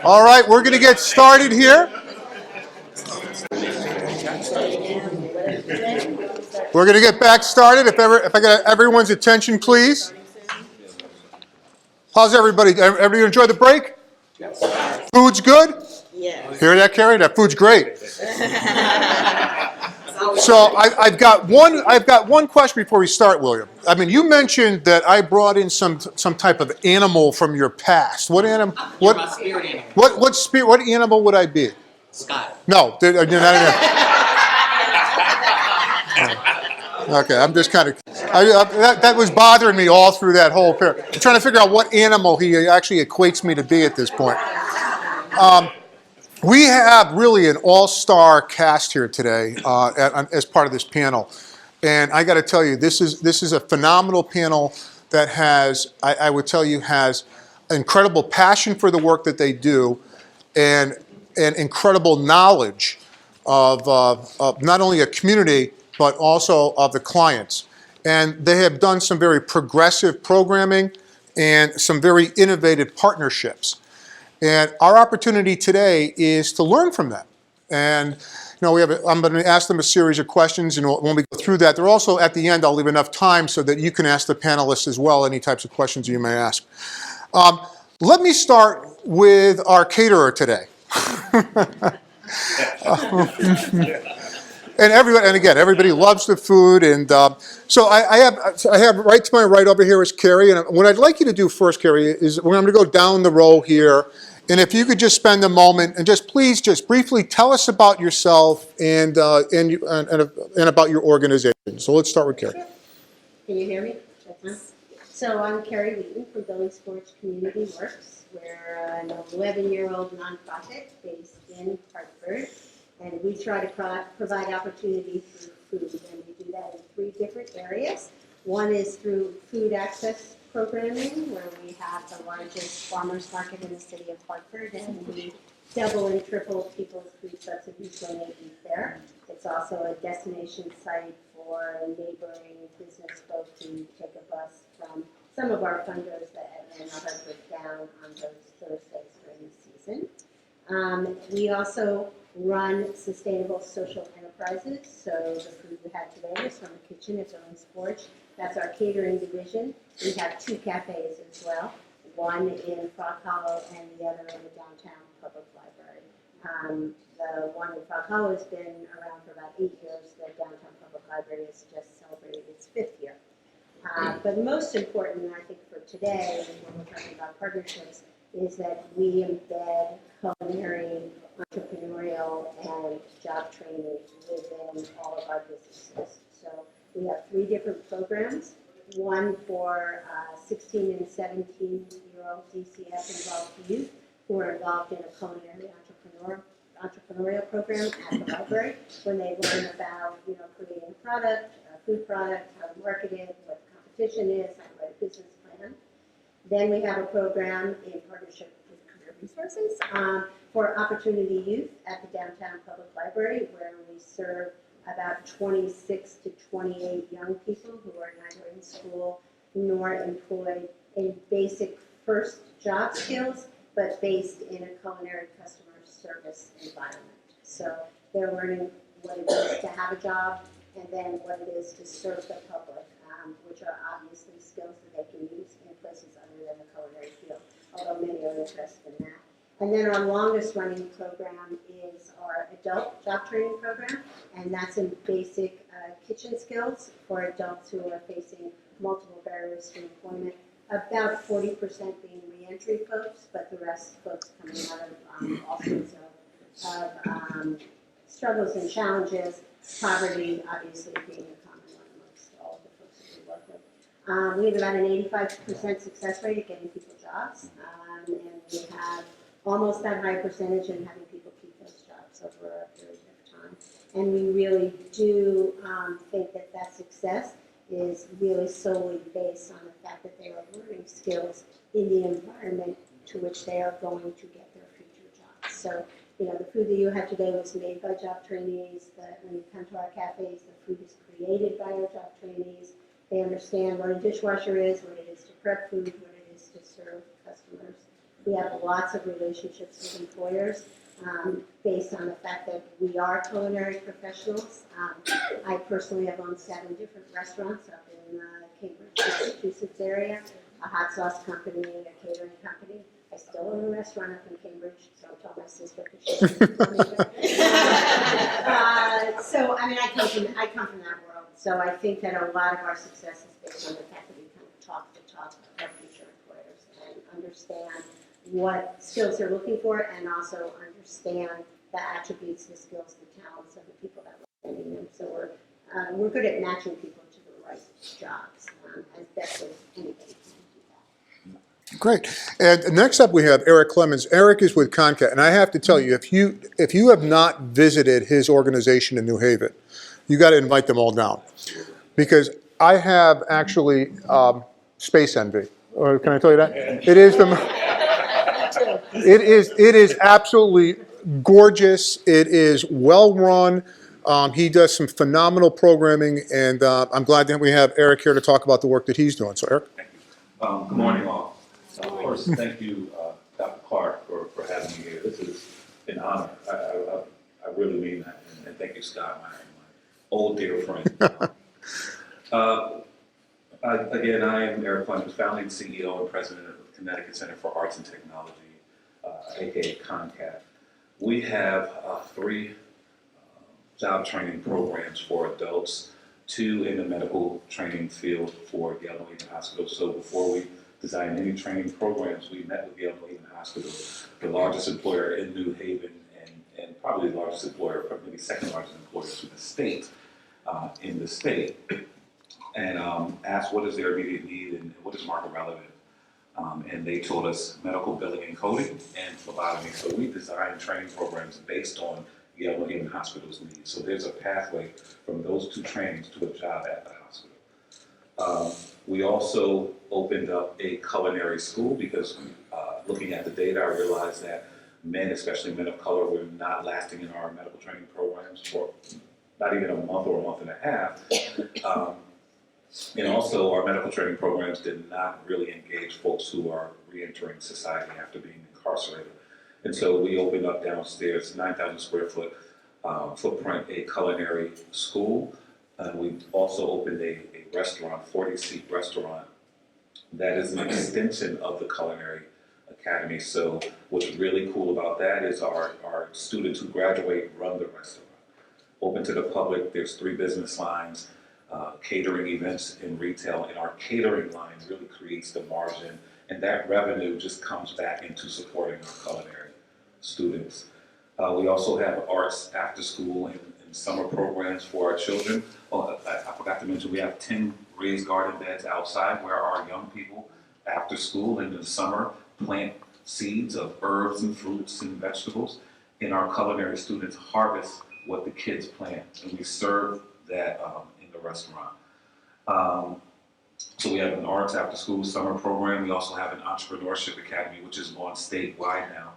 All right, we're going to get started here. We're going to get back started. If I get everyone's attention, please. How's everybody? Everybody enjoy the break? Yes. Food's good? Yes. Hear that, Cary? That food's great. So I've got one question before we start, William. I mean, you mentioned that I brought in some type of animal from your past. What animal? You're my spirit animal. What animal would I be? Scott. No, you're not okay, I'm just kind of that was bothering me all through that whole period. I'm trying to figure out what animal he actually equates me to be at this point. We have really an all-star cast here today as part of this panel, and I got to tell you, this is a phenomenal panel that has, I would tell you, has incredible passion for the work that they do, and incredible knowledge of not only a community but also of the clients, and they have done some very progressive programming and some very innovative partnerships. And our opportunity today is to learn from them. And I'm going to ask them a series of questions, and when we go through that, they're also at the end, I'll leave enough time so that you can ask the panelists as well any types of questions you may ask. Let me start with our caterer today. And everybody loves the food, and so I have right to my right over here is Cary, and what I'd like you to do first, Cary, is we're going to go down the row here, and if you could just spend a moment and please briefly tell us about yourself and about your organization. So let's start with Cary. Sure. Can you hear me? So I'm Cary Wheaton from Building Sports Community Works. We're an 11-year-old nonprofit based in Hartford. And we try to provide opportunity through food, and we do that in 3 different areas. One is through food access programming, where we have the largest farmers market in the city of Hartford, and we double and triple people's food subsidies when they eat there. It's also a destination site for neighboring business folks who take a bus from some of our funders that Atlanta Hartford down on those Thursdays during the season. We also run sustainable social enterprises. So the food we had today is from the kitchen at Building Sports. That's our catering division. We have 2 cafes as well, one in Frog Hollow and the other in the downtown public library. The one in Frog Hollow has been around for about 8 years. The downtown public library has just celebrated its 5th year. But most important, I think, for today, when we're talking about partnerships, is that we embed culinary, entrepreneurial, and job training within all of our businesses. So we have 3 different programs, one for 16 and 17-year-old DCF involved youth who are involved in a culinary entrepreneurial program at the library, when they learn about creating a product, a food product, how to market it, what the competition is, how to write a business plan. Then we have a program in partnership with Career Resources for Opportunity Youth at the Downtown Public Library, where we serve about 26 to 28 young people who are neither in school nor employed in basic first job skills, but based in a culinary customer service environment. So they're learning what it is to have a job, and then what it is to serve the public, which are obviously skills that they can use in places other than the culinary field, although many are interested in that. And then our longest running program is our adult job training program, and that's in basic kitchen skills for adults who are facing multiple barriers to employment, about 40% being reentry folks, but the rest folks coming out of all sorts of struggles and challenges, poverty obviously being a common one amongst all the folks that we work with. We have about an 85% success rate at getting people jobs, and we have almost that high percentage in having people keep those jobs over a period of time. And we really do think that that success is really solely based on the fact that they are learning skills in the environment to which they are going to get their future jobs. So, the food that you had today was made by job trainees. When you come to our cafes, the food is created by our job trainees. They understand what a dishwasher is, what it is to prep food, what it is to serve customers. We have lots of relationships with employers based on the fact that we are culinary professionals. I personally have owned 7 different restaurants up in Cambridge, Massachusetts area, a hot sauce company, a catering company. I still own a restaurant up in Cambridge, so I'll tell my sister because she doesn't tell me that. So, I mean, I come from that world. So I think that a lot of our success is based on the fact that we kind of talk the talk of our future employers and understand what skills they're looking for and also understand the attributes, the skills, the talents of the people that we're sending them. So we're good at matching people to the right jobs as best as anybody can do that. Great. And next up we have Erik Clemmons. Erik is with Concat, and I have to tell you, if you have not visited his organization in New Haven, you got to invite them all down, because I have actually space envy. Or can I tell you that? It is the. It is absolutely gorgeous. It is well run. He does some phenomenal programming, and I'm glad that we have Erik here to talk about the work that he's doing. So, Erik. Thank you. Good morning, all. First, thank you, Dr. Clark, for having me here. This is an honor. I really mean that. And thank you, Scott, my old dear friend. Again, I am Erik Clemmons, founding CEO and president of the Connecticut Center for Arts and Technology, aka Concat. We have 3 job training programs for adults, 2 in the medical training field for Yale New Haven Hospital. So before we designed any training programs, we met with Yale New Haven Hospital, the largest employer in New Haven, and probably the largest employer, or maybe second largest employer to the state, in the state, and asked what is their immediate need and what is market relevant. And they told us medical billing and coding and phlebotomy. So we designed training programs based on Yale New Haven Hospital's needs. So there's a pathway from those 2 trainings to a job at the hospital. We also opened up a culinary school because looking at the data, I realized that men, especially men of color, were not lasting in our medical training programs for not even a month or a month and a half. And also our medical training programs did not really engage folks who are re-entering society after being incarcerated. And so we opened up downstairs, 9,000 square foot footprint, a culinary school. And we also opened a restaurant, 40-seat restaurant, that is an extension of the Culinary Academy. So what's really cool about that is our students who graduate run the restaurant. Open to the public, there's 3 business lines, catering, events, and retail. And our catering line really creates the margin, and that revenue just comes back into supporting our culinary students. We also have arts after school and summer programs for our children. I forgot to mention we have 10 raised garden beds outside where our young people after school and in the summer plant seeds of herbs and fruits and vegetables, and our culinary students harvest what the kids plant, and we serve that in the restaurant. So we have an arts after school summer program. We also have an entrepreneurship academy, which is on statewide now.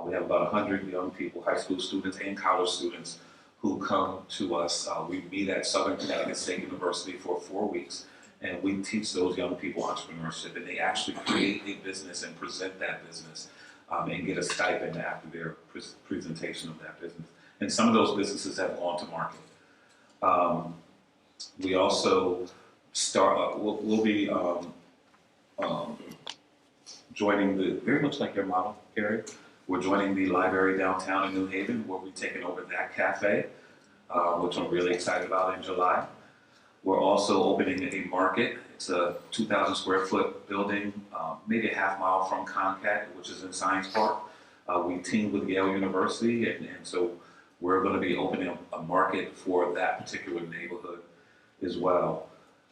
We have about 100 young people, high school students and college students, who come to us. We meet at Southern Connecticut State University for 4 weeks, and we teach those young people entrepreneurship, and they actually create a business and present that business and get a stipend after their presentation of that business. And some of those businesses have gone to market. We also start, we'll be joining very much like your model, Cary. We're joining the library downtown in New Haven, where we've taken over that cafe, which I'm really excited about in July. We're also opening a market. It's a 2,000 square foot building, maybe a half mile from Concat, which is in Science Park. We teamed with Yale University, and so we're going to be opening a market for that particular neighborhood as well.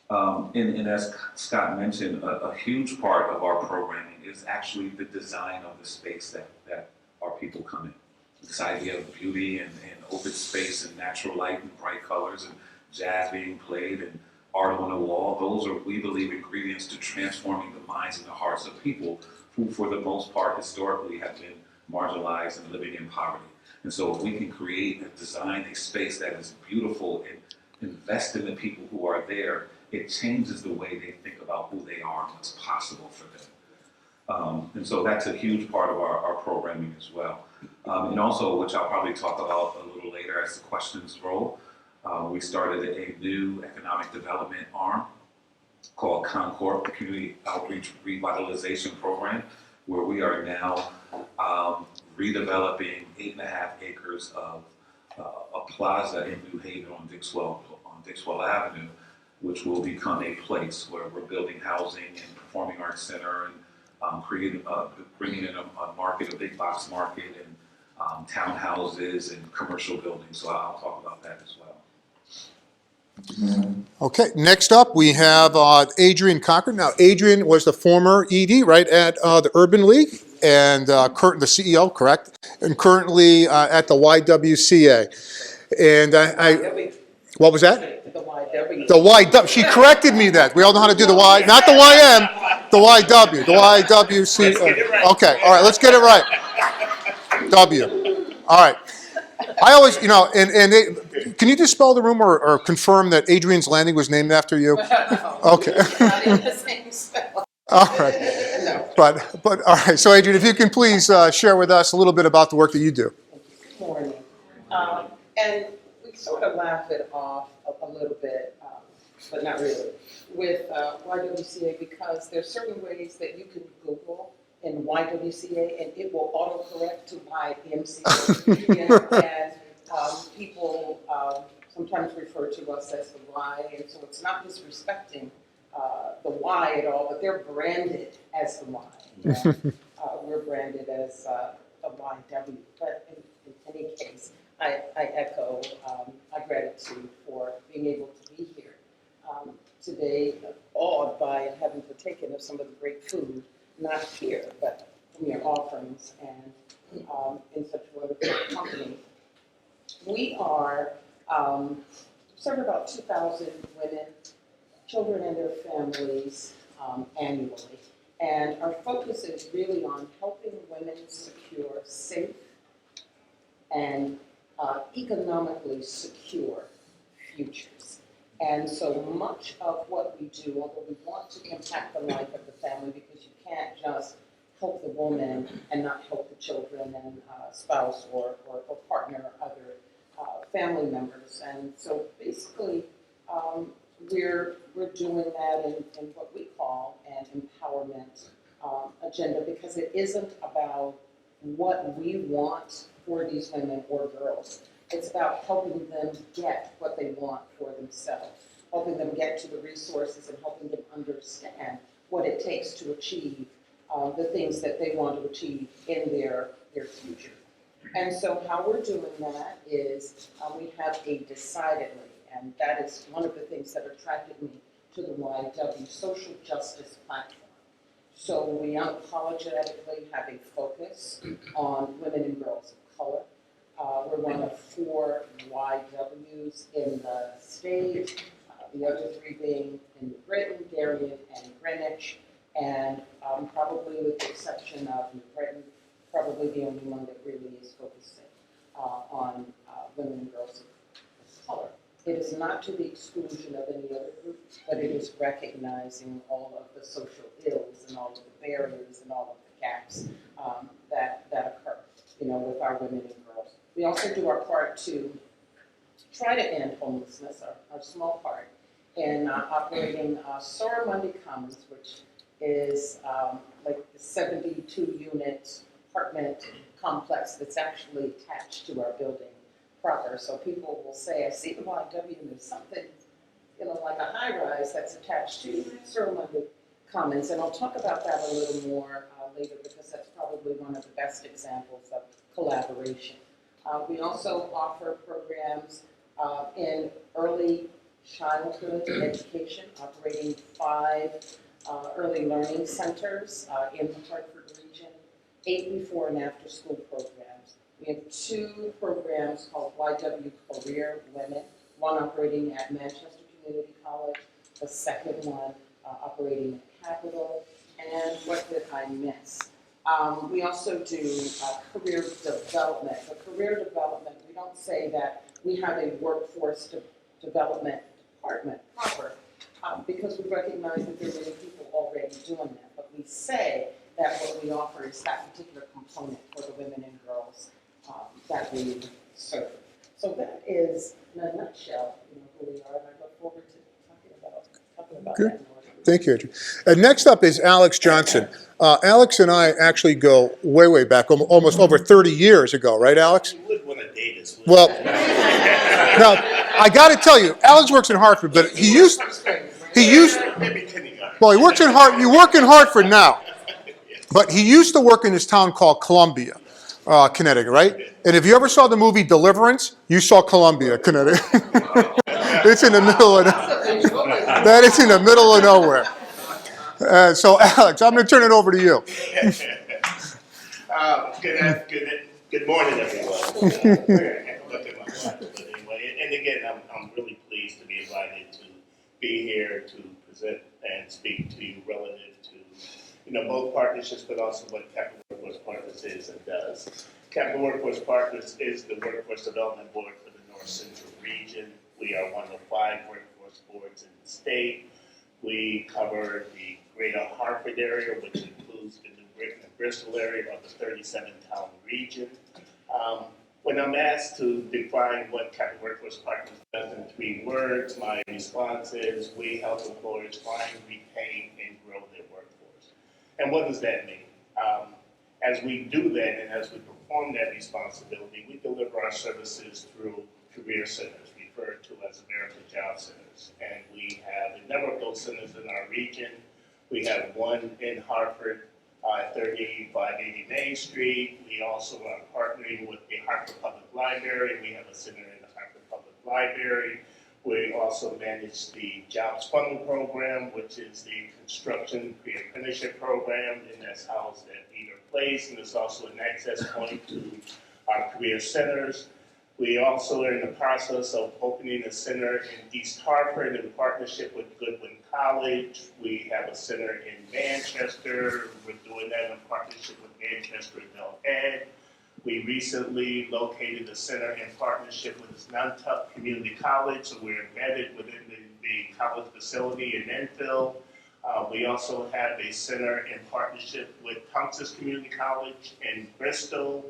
And as Scott mentioned, a huge part of our programming is actually the design of the space that our people come in. This idea of beauty and open space and natural light and bright colors and jazz being played and art on the wall, those are, we believe, ingredients to transforming the minds and the hearts of people who, for the most part, historically have been marginalized and living in poverty. And so if we can create and design a space that is beautiful and invest in the people who are there, it changes the way they think about who they are and what's possible for them. And so that's a huge part of our programming as well. And also, which I'll probably talk about a little later as the questions roll, we started a new economic development arm called Concord, the Community Outreach Revitalization Program, where we are now redeveloping 8.5 acres of a plaza in New Haven on Dixwell Avenue, which will become a place where we're building housing and performing arts center and bringing in a market, a big box market, and townhouses and commercial buildings. So I'll talk about that as well. Okay, next up we have Adrienne Cochran. Now, Adrienne was the former ED, right, at the Urban League, and the CEO, correct? And currently at the YWCA. And what was that? The YW. The YW. She corrected me that. We all know how to do the Y, not the YM, the YW, the YWCA. Okay, all right, let's get it right. W. All right. I always, can you just spell the room or confirm that Adrienne's Landing was named after you? Okay. Not in the same spell. All right. No. But all right. So Adrienne, if you can please share with us a little bit about the work that you do. Good morning. And we sort of laugh it off a little bit, but not really, with YWCA, because there's certain ways that you can Google in YWCA and it will autocorrect to YMCA. And people sometimes refer to us as the Y, and so it's not disrespecting the Y at all, but they're branded as the Y. And, we're branded as a YW. But in any case, I echo my gratitude for being able to be here today, awed by and having partaken of some of the great food, not here, but from your offerings and in such wonderful company. We are serve about 2,000 women, children and their families annually. And our focus is really on helping women secure safe and economically secure futures. And so much of what we do, although we want to impact the life of the family, because you can't just help the woman and not help the children and spouse or partner, other family members. And so basically, we're doing that in what we call an empowerment agenda, because it isn't about what we want for these women or girls. It's about helping them get what they want for themselves, helping them get to the resources and helping them understand what it takes to achieve the things that they want to achieve in their future. And so how we're doing that is we have a decidedly, and that is one of the things that attracted me to the YW social justice platform. So we unapologetically have a focus on women and girls of color. We're one of 4 YWs in the state, the other 3 being in New Britain, Darien, and Greenwich, and probably with the exception of New Britain, probably the only one that really is focusing on women and girls of color. It is not to the exclusion of any other group, but it is recognizing all of the social ills and all of the barriers and all of the gaps that occur, with our women and girls. We also do our part to try to end homelessness, our small part, in operating Monday Commons, which is like the 72-unit apartment complex that's actually attached to our building proper. So people will say, I see the YW and there's something, like a high-rise that's attached to Monday Commons. And I'll talk about that a little more later, because that's probably one of the best examples of collaboration. We also offer programs in early childhood education, operating 5 early learning centers in the Hartford region, 8 before and after school programs. We have 2 programs called YW Career Women, one operating at Manchester Community College, the second one operating at Capitol. And what did I miss? We also do career development. For career development, we don't say that we have a workforce development department proper. because we recognize that there are many people already doing that, but we say that what we offer is that particular component for the women and girls that we serve. So that is, in a nutshell, who we are, and I look forward to talking about Good. that more. Thank you, Adrienne. And next up is Alex Johnson. Alex and I actually go way, way back, almost over 30 years ago, right, Alex? You would want to date us. Well, now, I got to tell you, Alex works in Hartford, but he used, Maybe kindergarten. well, he works in Hartford, you work in Hartford now, but he used to work in this town called Columbia, Connecticut, right? And if you ever saw the movie Deliverance, you saw Columbia, Connecticut. It's in the middle of, that is in the middle of nowhere. So, Alex, I'm going to turn it over to you. Good morning, everyone. I look at my watch, but anyway, and again, I'm really pleased to be invited to be here to present and speak to you relative to, both partnerships, but also what Capital Workforce Partners is and does. Capital Workforce Partners is the Workforce Development Board for the North Central region. We are one of 5 workforce boards in the state. We cover the greater Hartford area, which includes the New Britain and Bristol area of the 37-town region. When I'm asked to define what Capital Workforce Partners does in 3 words, my response is we help employers find, retain, and grow their workforce. And what does that mean? As we do that and as we perform that responsibility, we deliver our services through career centers, referred to as American Job Centers. And we have a number of those centers in our region. We have one in Hartford, 3580 Main Street. We also are partnering with the Hartford Public Library. We have a center in the Hartford Public Library. We also manage the Jobs Funnel Program, which is the construction pre-apprenticeship program, and that's housed at Eater Place, and it's also an access point to our career centers. We also are in the process of opening a center in East Hartford in partnership with Goodwin College. We have a center in Manchester. We're doing that in partnership with Manchester Adult Ed. We recently located a center in partnership with Nantucket Community College, so we're embedded within the college facility in Enfield. We also have a center in partnership with Townsend Community College in Bristol.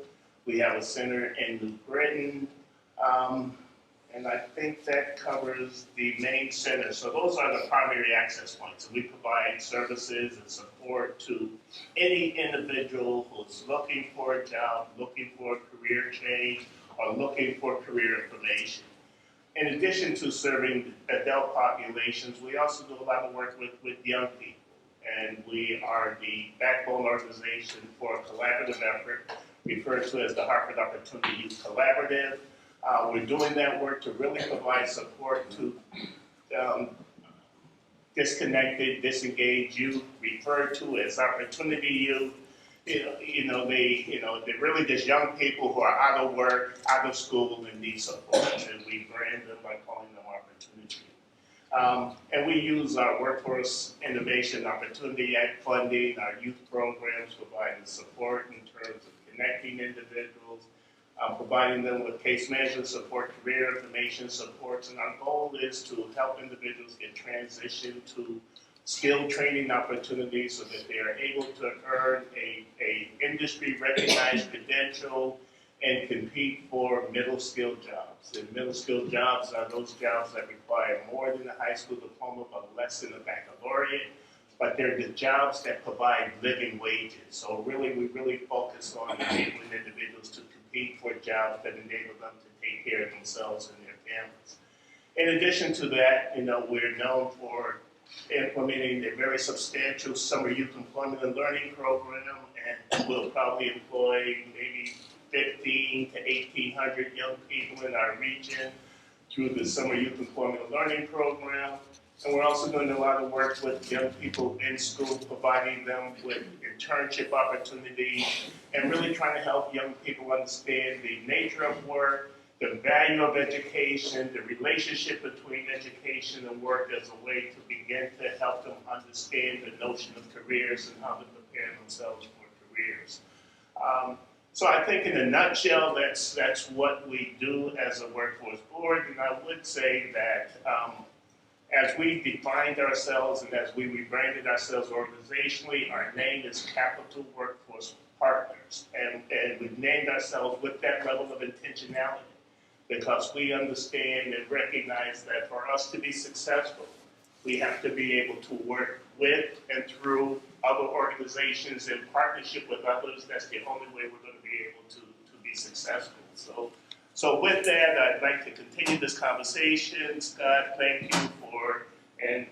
We have a center in New Britain, and I think that covers the main centers. So those are the primary access points. So we provide services and support to any individual who's looking for a job, looking for a career change, or looking for career information. In addition to serving adult populations, we also do a lot of work with young people. And we are the backbone organization for a collaborative effort referred to as the Hartford Opportunity Youth Collaborative. We're doing that work to really provide support to disconnected, disengaged youth, referred to as opportunity youth. They're really just young people who are out of work, out of school, and need support. And we brand them by calling them opportunity. And we use our Workforce Innovation Opportunity Act funding, our youth programs, providing support in terms of connecting individuals, providing them with case management support, career information supports, and our goal is to help individuals get transitioned to skill training opportunities so that they are able to earn a industry recognized credential and compete for middle skill jobs. And middle skill jobs are those jobs that require more than a high school diploma but less than a baccalaureate. But they're the jobs that provide living wages. So really, we really focus on enabling individuals to compete for jobs that enable them to take care of themselves and their families. In addition to that, we're known for implementing a very substantial summer youth employment and learning program, and we'll probably employ maybe 1,500 to 1,800 young people in our region through the summer youth employment and learning program. And we're also doing a lot of work with young people in school, providing them with internship opportunities, and really trying to help young people understand the nature of work, the value of education, the relationship between education and work as a way to begin to help them understand the notion of careers and how to prepare themselves for careers. So I think in a nutshell, that's what we do as a workforce board. And I would say that As we defined ourselves and as we rebranded ourselves organizationally, our name is Capital Workforce Partners. And we've named ourselves with that level of intentionality because we understand and recognize that for us to be successful, we have to be able to work with and through other organizations in partnership with others. That's the only way we're going to be able to be successful. So with that, I'd like to continue this conversation. Scott, thank you for, and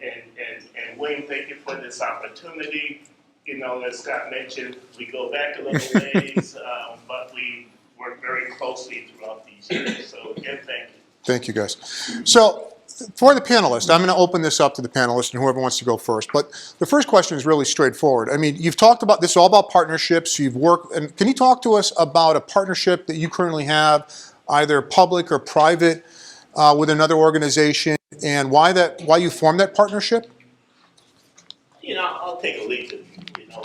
Wayne, thank you for this opportunity. You know, as Scott mentioned, we go back a little ways, but we work very closely throughout these years. So again, thank you. Thank you, guys. So for the panelists, I'm going to open this up to the panelists and whoever wants to go first. But the first question is really straightforward. I mean, you've talked about this is all about partnerships. You've worked, and can you talk to us about a partnership that you currently have, either public or private, with another organization, and why you formed that partnership? You know, I'll take a lead. You know,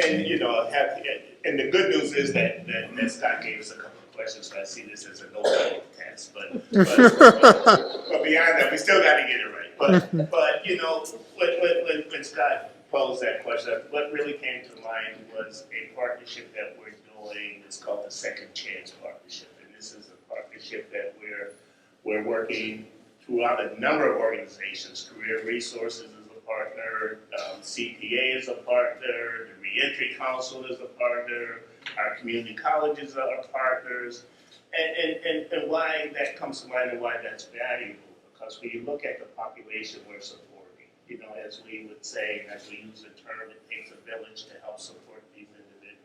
and you know, and the good news is that Scott gave us a couple of questions, so I see this as a no-fail test. But beyond that, we still got to get it right. But you know, when Scott posed that question, what really came to mind was a partnership that we're doing. It's called the Second Chance Partnership, and this is a partnership that we're working throughout a number of organizations. Career Resources is a partner, CPA is a partner, the Reentry Council is a partner, our community colleges are partners, and why that comes to mind and why that's valuable, because when you look at the population we're supporting, you know, as we would say, and as we use the term, it takes a village to help support these individuals.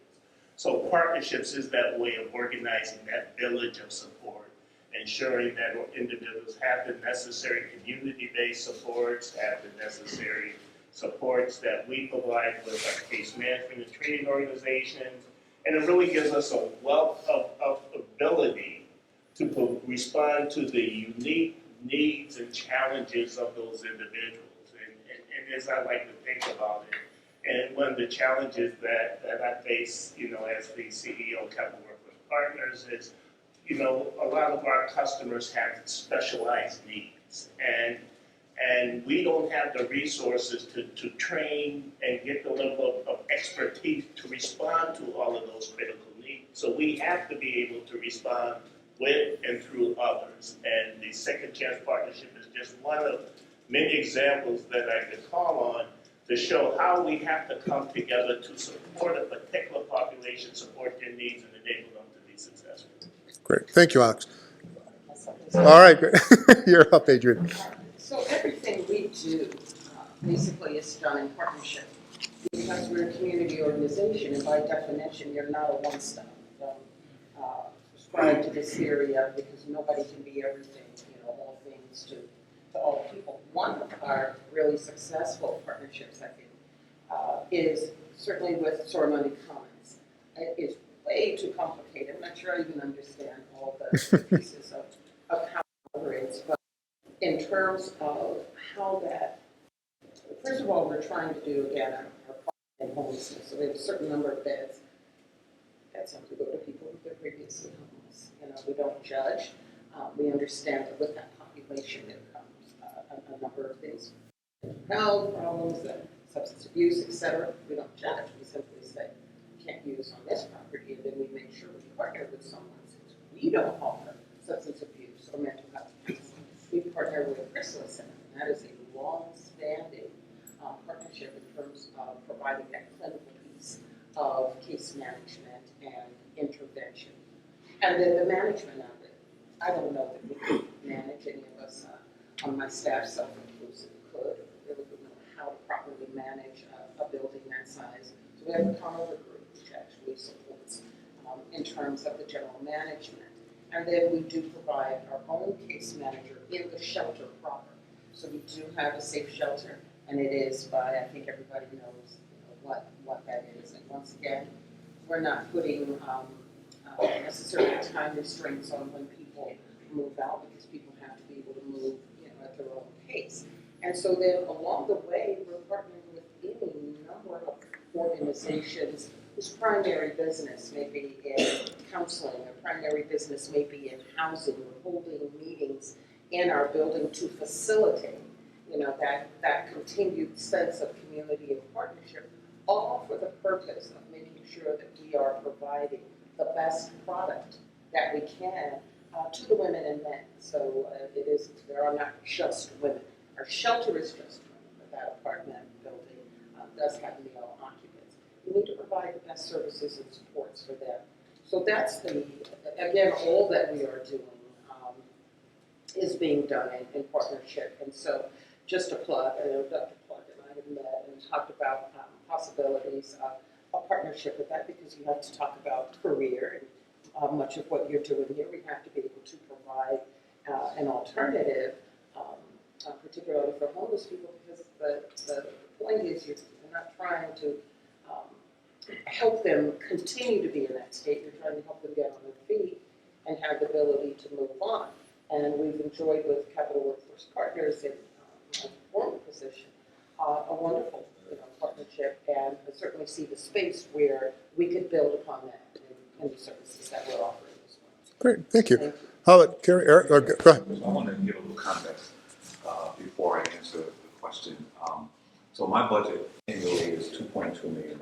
So partnerships is that way of organizing that village of support, ensuring that individuals have the necessary community-based supports, have the necessary supports that we provide with our case management and training organizations, and it really gives us a wealth of ability to respond to the unique needs and challenges of those individuals. And as I like to think about it, and one of the challenges that I face, you know, as the CEO of Capital Workforce Partners is, you know, a lot of our customers have specialized needs, and we don't have the resources to train and get the level of expertise to respond to all of those critical needs. So we have to be able to respond with and through others. And the Second Chance Partnership is just one of many examples that I could call on to show how we have to come together to support a particular population, support their needs, and enable them to be successful. Great. Thank you, Alex. All right. Great. You're up, Adrienne. So everything we do basically is done in partnership because we're a community organization, and by definition, you're not a one-stop. Subscribe to this area because nobody can be everything, you know, all things to all people. One of our really successful partnerships, I think, is certainly with Sormonte Commons. It is way too complicated. I'm not sure I even understand all the pieces of how it operates, but in terms of how that, first of all, we're trying to do, again, our part in homelessness. So we have a certain number of beds. That's how we go to people who've been previously homeless. You know, we don't judge. We understand that with that population there comes a number of things, health problems, substance abuse, etc. We don't judge. We simply say, you can't use on this property, and then we make sure we partner with someone since we don't offer substance abuse or mental health. We partner with Chrysalis Center, and that is a long-standing partnership in terms of providing that clinical piece of case management and intervention. And then the management of it. I don't know that we could manage, any of us on my staff, self-inclusive, could, really would know how to properly manage a building that size. So we have a turnover group which actually supports in terms of the general management. And then we do provide our own case manager in the shelter proper. So we do have a safe shelter, and it is by, I think everybody knows, you know, what that is. And once again, we're not putting necessarily time restraints on when people move out, because people have to be able to move, you know, at their own pace. And so then along the way, we're partnering with any number of organizations whose primary business may be in counseling, or primary business may be in housing. We're holding meetings in our building to facilitate, you that continued sense of community and partnership, all for the purpose of making sure that we are providing the best product that we can to the women and men. So there are not just women. Our shelter is just women, but that apartment building does have male occupants. We need to provide the best services and supports for them. So that's again, all that we are doing is being done in partnership. And so just a plug, I know Dr. Plug and I have met and talked about possibilities of a partnership with that, because you have to talk about career and much of what you're doing here. We have to be able to provide an alternative, particularly for homeless people, because the point is you're not trying to help them continue to be in that state. You're trying to help them get on their feet and have the ability to move on. And we've enjoyed with Capital Workforce Partners in my former position a wonderful partnership, and I certainly see the space where we could build upon that in the services that we're offering as well. Great, thank you. Thank you. How about Cary? Eric, go ahead. So I want to give a little context before I answer the question. So my budget annually is $2.2 million.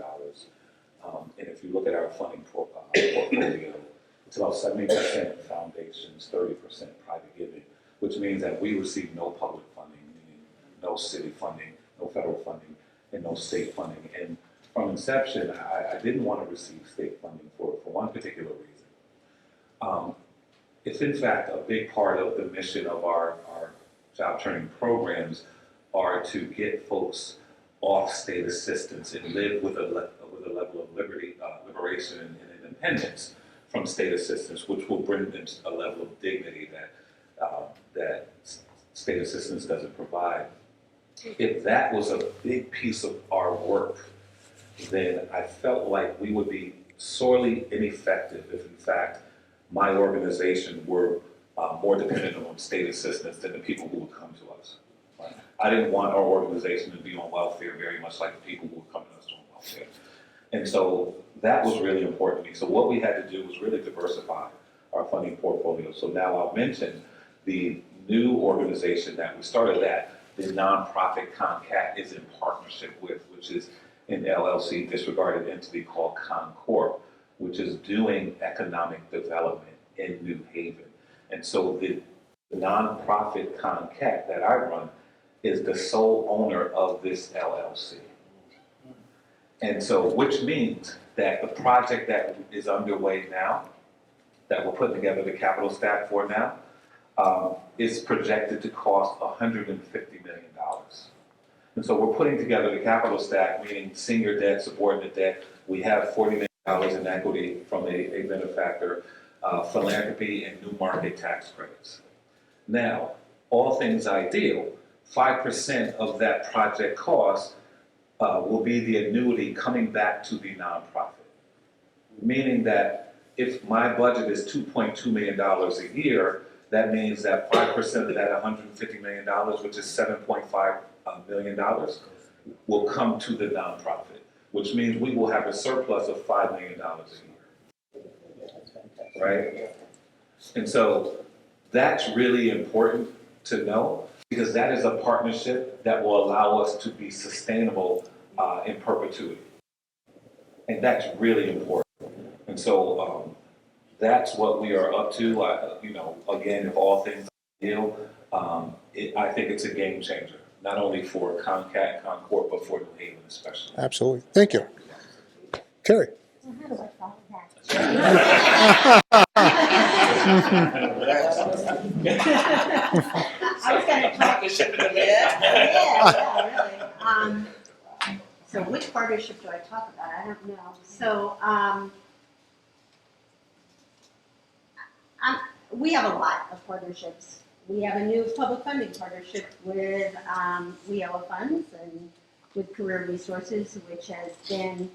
And if you look at our funding portfolio, it's about 70% foundations, 30% private giving, which means that we receive no public funding, meaning no city funding, no federal funding, and no state funding. And from inception, I didn't want to receive state funding for one particular reason. It's in fact a big part of the mission of our job training programs are to get folks off state assistance and live with a level of liberation and independence from state assistance, which will bring them a level of dignity that state assistance doesn't provide. If that was a big piece of our work, then I felt like we would be sorely ineffective if, in fact, my organization were more dependent on state assistance than the people who would come to us. Right? I didn't want our organization to be on welfare very much like the people who would come to us on welfare. And so that was really important to me. So what we had to do was really diversify our funding portfolio. So now I'll mention the new organization that we started, that the nonprofit CONCAT is in partnership with, which is an LLC disregarded entity called ConCorp, which is doing economic development in New Haven. And so the nonprofit CONCAT that I run is the sole owner of this LLC. And so, which means that the project that is underway now, that we're putting together the capital stack for now, is projected to cost $150 million. And so we're putting together the capital stack, meaning senior debt, subordinate debt. We have $40 million in equity from a benefactor, philanthropy, and new market tax credits. Now, all things ideal, 5% of that project cost will be the annuity coming back to the nonprofit. Meaning that if my budget is $2.2 million a year, that means that 5% of that $150 million, which is $7.5 million, will come to the nonprofit, which means we will have a surplus of $5 million a year. Right? And so that's really important to know, because that is a partnership that will allow us to be sustainable in perpetuity. And that's really important. And so that's what we are up to. Again, if all things are ideal, I think it's a game changer, not only for CONCAT and ConCorp, but for New Haven especially. Absolutely. Thank you. Cary. So how do I follow that? I was going to talk. Yeah, really. So which partnership do I talk about? I don't know. So we have a lot of partnerships. We have a new public funding partnership with WIOA funds and with Career Resources, which has been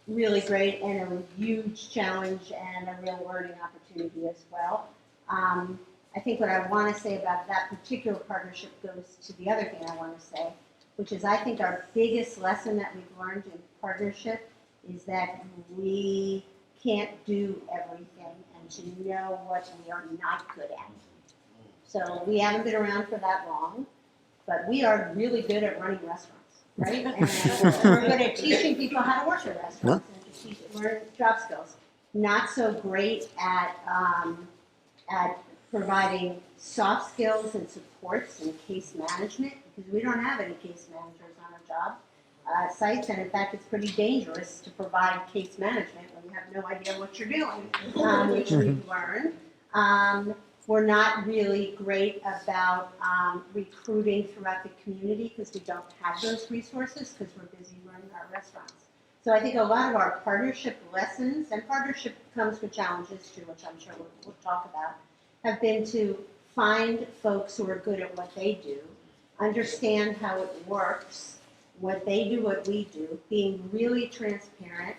really great and a huge challenge and a real learning opportunity as well. I think what I want to say about that particular partnership goes to the other thing I want to say, which is I think our biggest lesson that we've learned in partnership is that we can't do everything and to know what we are not good at. So we haven't been around for that long. but we are really good at running restaurants, right? And we're good at teaching people how to work in restaurants and to learn job skills. Not so great at providing soft skills and supports and case management, because we don't have any case managers on our job sites, and in fact, it's pretty dangerous to provide case management when you have no idea what you're doing, which we've learned. We're not really great about recruiting throughout the community because we don't have those resources because we're busy running our restaurants. So I think a lot of our partnership lessons, and partnership comes with challenges too, which I'm sure we'll talk about, have been to find folks who are good at what they do, understand how it works, what they do, what we do, being really transparent,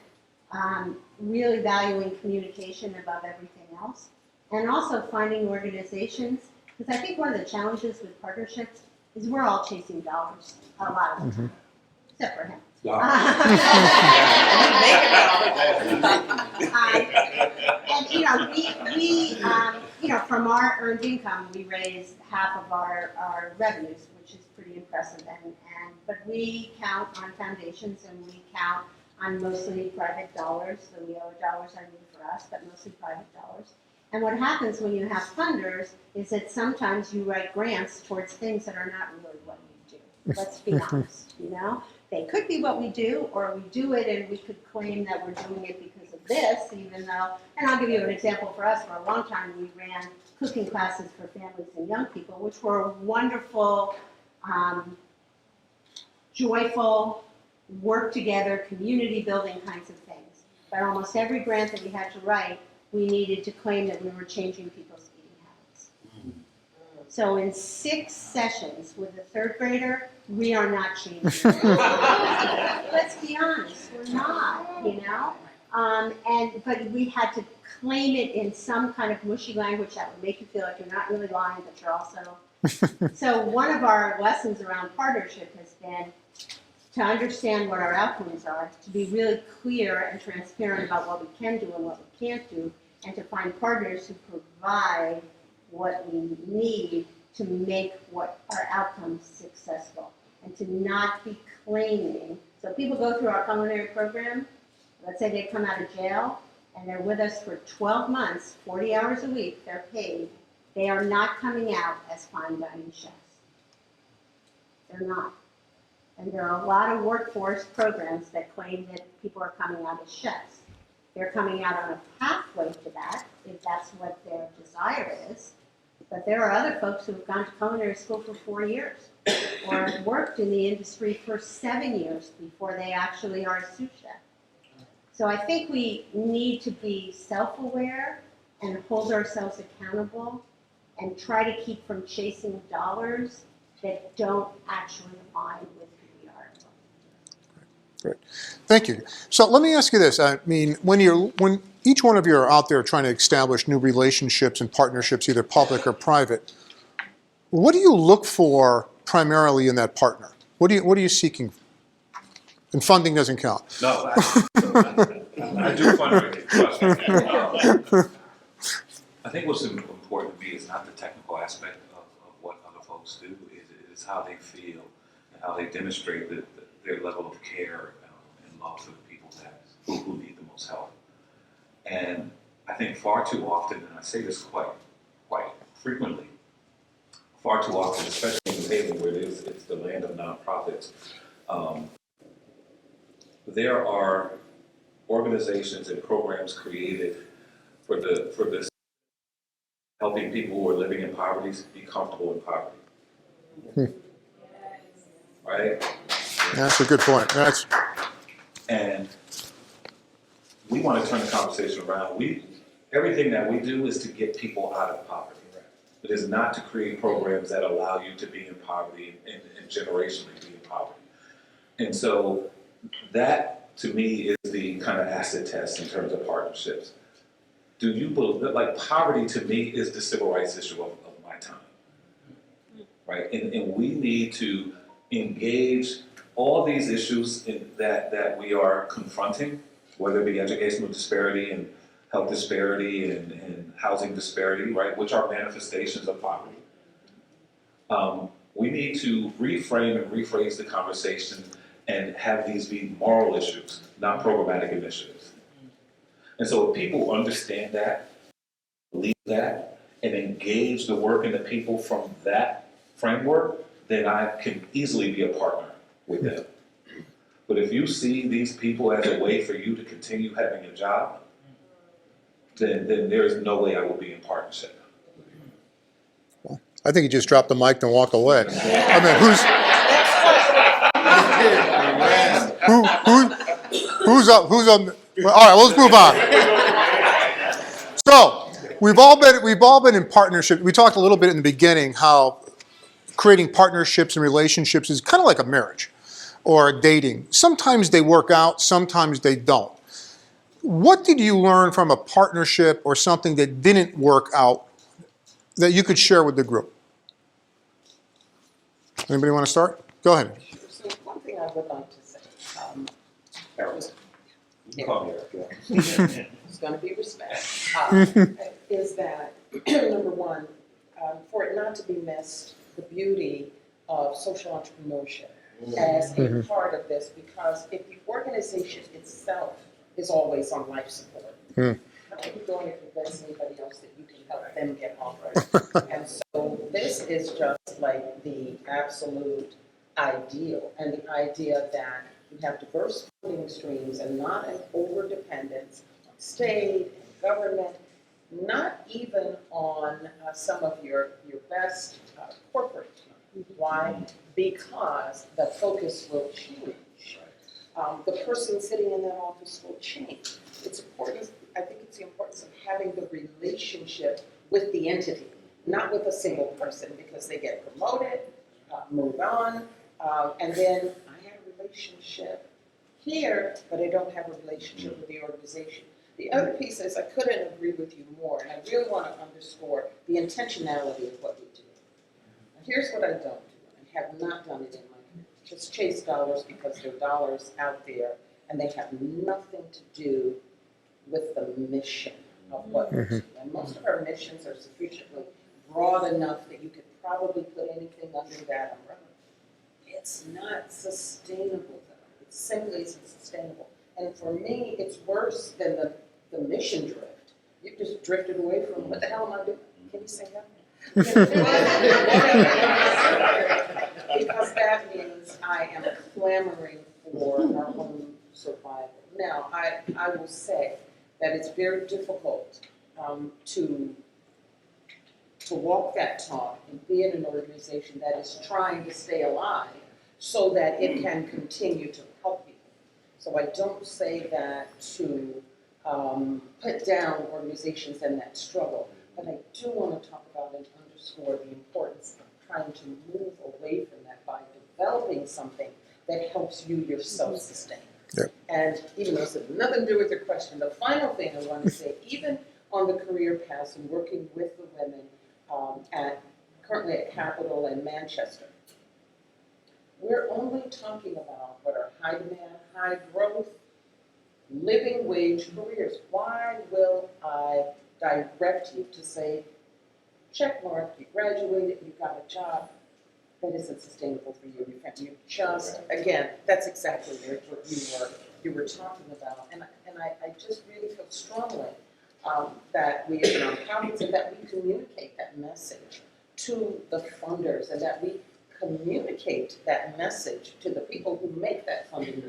really valuing communication above everything else, and also finding organizations, because I think one of the challenges with partnerships is we're all chasing dollars a lot of the time, except for him. And from our earned income, we raise half of our revenues, which is pretty impressive. But we count on foundations and we count on mostly private dollars. The WIO dollars are new for us, but mostly private dollars. And what happens when you have funders is that sometimes you write grants towards things that are not really what you do. Let's be honest, They could be what we do, or we do it and we could claim that we're doing it because of this, even though, and I'll give you an example for us. For a long time, we ran cooking classes for families and young people, which were wonderful, joyful, work together, community building kinds of things. But almost every grant that we had to write, we needed to claim that we were changing people's eating habits. So in 6 sessions with a 3rd grader, we are not changing. Let's be honest, we're not, but we had to claim it in some kind of mushy language that would make you feel like you're not really lying, but you're also. So one of our lessons around partnership has been to understand what our outcomes are, to be really clear and transparent about what we can do and what we can't do, and to find partners who provide what we need to make what our outcomes successful, and to not be claiming. So people go through our culinary program, let's say they come out of jail, and they're with us for 12 months, 40 hours a week, they're paid. They are not coming out as fine dining chefs. They're not. And there are a lot of workforce programs that claim that people are coming out as chefs. They're coming out on a pathway to that, if that's what their desire is. But there are other folks who have gone to culinary school for 4 years, or worked in the industry for 7 years before they actually are a sous chef. So I think we need to be self-aware and hold ourselves accountable and try to keep from chasing dollars that don't actually align with who we are. Great. Thank you. So let me ask you this. I mean, when each one of you are out there trying to establish new relationships and partnerships, either public or private, what do you look for primarily in that partner? What are you seeking? And funding doesn't count. No, I do fundraising, trust me. I think what's important to me is not the technical aspect of what other folks do, it's how they feel and how they demonstrate their level of care and love for the people who need the most help. And I think far too often, and I say this quite frequently, far too often, especially in New Haven where it's the land of nonprofits, there are organizations and programs created for this helping people who are living in poverty be comfortable in poverty. Right? That's a good point. And we want to turn the conversation around. Everything that we do is to get people out of poverty. It is not to create programs that allow you to be in poverty and generationally be in poverty. And so that, to me, is the kind of acid test in terms of partnerships. Do you believe that, poverty to me is the civil rights issue of my time, right? And we need to engage all these issues that we are confronting, whether it be educational disparity and health disparity and housing disparity, right, which are manifestations of poverty. We need to reframe and rephrase the conversation and have these be moral issues, not programmatic initiatives. And so if people understand that, believe that, and engage the work and the people from that framework, then I can easily be a partner with them. But if you see these people as a way for you to continue having a job, then there's no way I will be in partnership. I think he just dropped the mic and walked away. I mean, who's up? Who's on? All right, well, let's move on. So we've all been in partnership. We talked a little bit in the beginning how creating partnerships and relationships is kind of like a marriage or a dating. Sometimes they work out, sometimes they don't. What did you learn from a partnership or something that didn't work out that you could share with the group? Anybody want to start? Go ahead. So one thing I would like to say, Erik. You can call me Erik, yeah. it's going to be respect, is that, number one, for it not to be missed, the beauty of social entrepreneurship as a part of this, because if the organization itself is always on life support, how are you going to convince anybody else that you can help them get on right? And so this is just like the absolute ideal, and the idea that you have diverse funding streams and not an over-dependence on state and government, not even on some of your best corporate. Why? Because the focus will change. The person sitting in that office will change. It's important, I think it's the importance of having the relationship with the entity, not with a single person, because they get promoted, move on, and then I have a relationship here, but I don't have a relationship with the organization. The other piece is I couldn't agree with you more, and I really want to underscore the intentionality of what we do. Now, here's what I don't do, and have not done it in my career. Just chase dollars because there are dollars out there, and they have nothing to do with the mission of what we do. And most of our missions are sufficiently broad enough that you could probably put anything under that umbrella. It's not sustainable, though. It simply isn't sustainable. And for me, it's worse than the mission drift. You've just drifted away from, what the hell am I doing? Can you say that? Because that means I am clamoring for our own survival. Now, I will say that it's very difficult to walk that talk and be in an organization that is trying to stay alive so that it can continue to help people. So I don't say that to put down organizations in that struggle, but I do want to talk about and underscore the importance of trying to move away from that by developing something that helps you yourself sustain. Yep. And even though this has nothing to do with your question, the final thing I want to say, even on the career path and working with the women currently at Capitol and Manchester, we're only talking about what are high demand, high growth, living wage careers. Why will I direct you to say, check mark, you graduated, you got a job? That isn't sustainable for you. You just, again, that's exactly what you were talking about. And I just really feel strongly that we as nonprofits and that we communicate that message to the funders, and that we communicate that message to the people who make that funding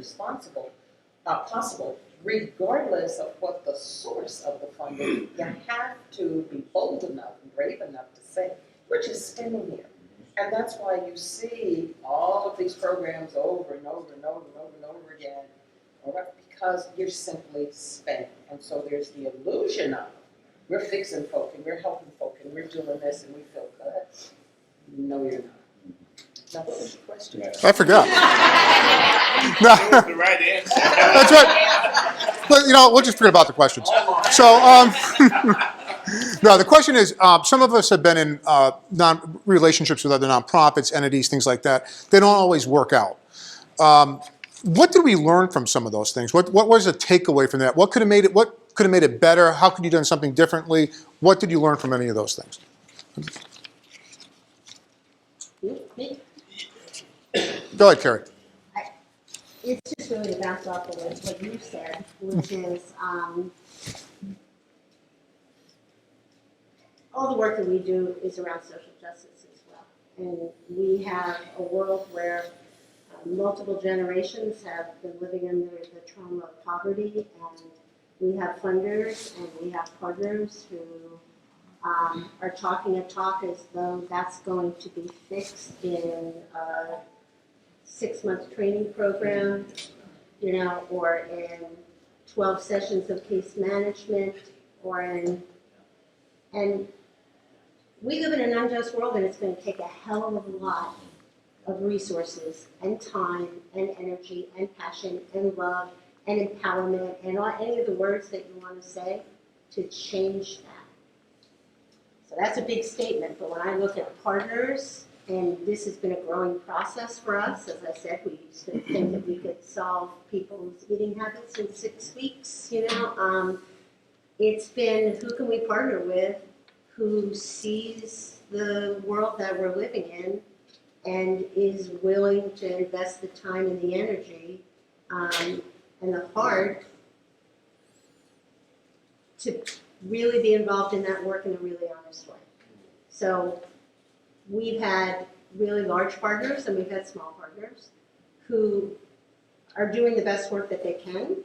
possible, regardless of what the source of the funding. You have to be bold enough and brave enough to say, we're just standing here. And that's why you see all of these programs over and over and over and over and over again, because you're simply spending. And so there's the illusion of, we're fixing folk and we're helping folk and we're doing this and we feel good. No, you're not. Now, what was your question? I forgot. That was the right answer. That's right. But, we'll just forget about the questions. So, no, the question is, some of us have been in relationships with other nonprofits, entities, things like that. They don't always work out. What did we learn from some of those things? What was the takeaway from that? What could have made it better? How could you have done something differently? What did you learn from any of those things? Me? Go ahead, Cary. It's just really to bounce off of what you said, which is, all the work that we do is around social justice as well. And we have a world where multiple generations have been living under the trauma of poverty, and we have funders and we have partners who are talking a talk as though that's going to be fixed in a 6-month training program, or in 12 sessions of case management, and we live in an unjust world, and it's going to take a hell of a lot of resources and time and energy and passion and love and empowerment and any of the words that you want to say to change that. So that's a big statement, but when I look at partners, and this has been a growing process for us, as I said, we used to think that we could solve people's eating habits in 6 weeks, it's been who can we partner with who sees the world that we're living in and is willing to invest the time and the energy and the heart to really be involved in that work in a really honest way. So we've had really large partners and we've had small partners who are doing the best work that they can,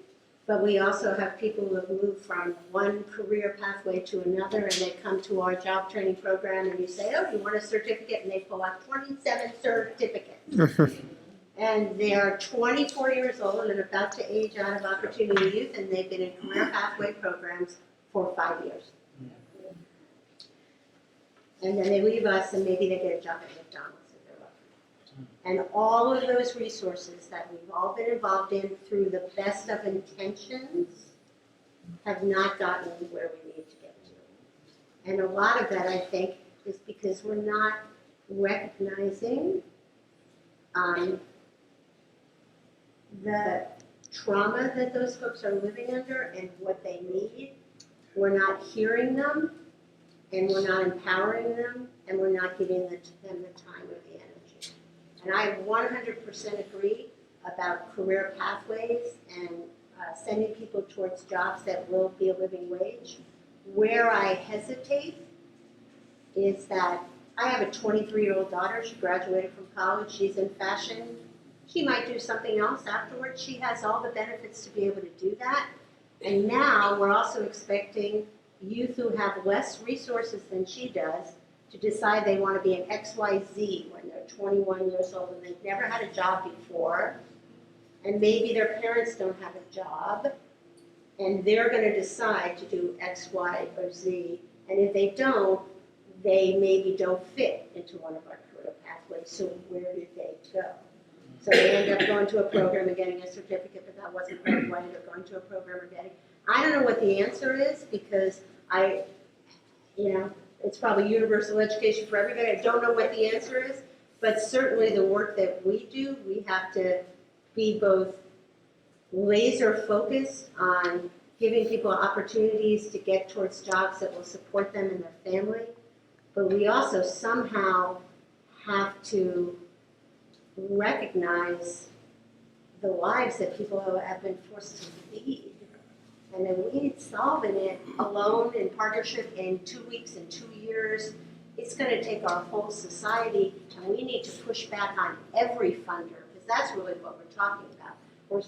but we also have people who have moved from one career pathway to another, and they come to our job training program and you say, oh, you want a certificate? And they pull out 27 certificates. And they are 24 years old and about to age out of Opportunity Youth, and they've been in career pathway programs for 5 years. And then they leave us and maybe they get a job at McDonald's if they're lucky. And all of those resources that we've all been involved in through the best of intentions have not gotten where we need to get to. And a lot of that, I think, is because we're not recognizing the trauma that those folks are living under and what they need. We're not hearing them, and we're not empowering them, and we're not giving them the time or the energy. And I 100% agree about career pathways and sending people towards jobs that will be a living wage. Where I hesitate is that I have a 23-year-old daughter. She graduated from college. She's in fashion. She might do something else afterwards. She has all the benefits to be able to do that. And now we're also expecting youth who have less resources than she does to decide they want to be an XYZ when they're 21 years old and they've never had a job before, and maybe their parents don't have a job, and they're going to decide to do X, Y, or Z, and if they don't, they maybe don't fit into one of our career pathways, so where do they go? So they end up going to a program and getting a certificate, but that wasn't quite right, or going to a program and getting, I don't know what the answer is, because it's probably universal education for everybody. I don't know what the answer is, but certainly the work that we do, we have to be both laser focused on giving people opportunities to get towards jobs that will support them and their family, but we also somehow have to recognize the lives that people have been forced to lead. And then we need solving it alone in partnership in 2 weeks and 2 years. It's going to take our whole society, and we need to push back on every funder, because that's really what we're talking about. We're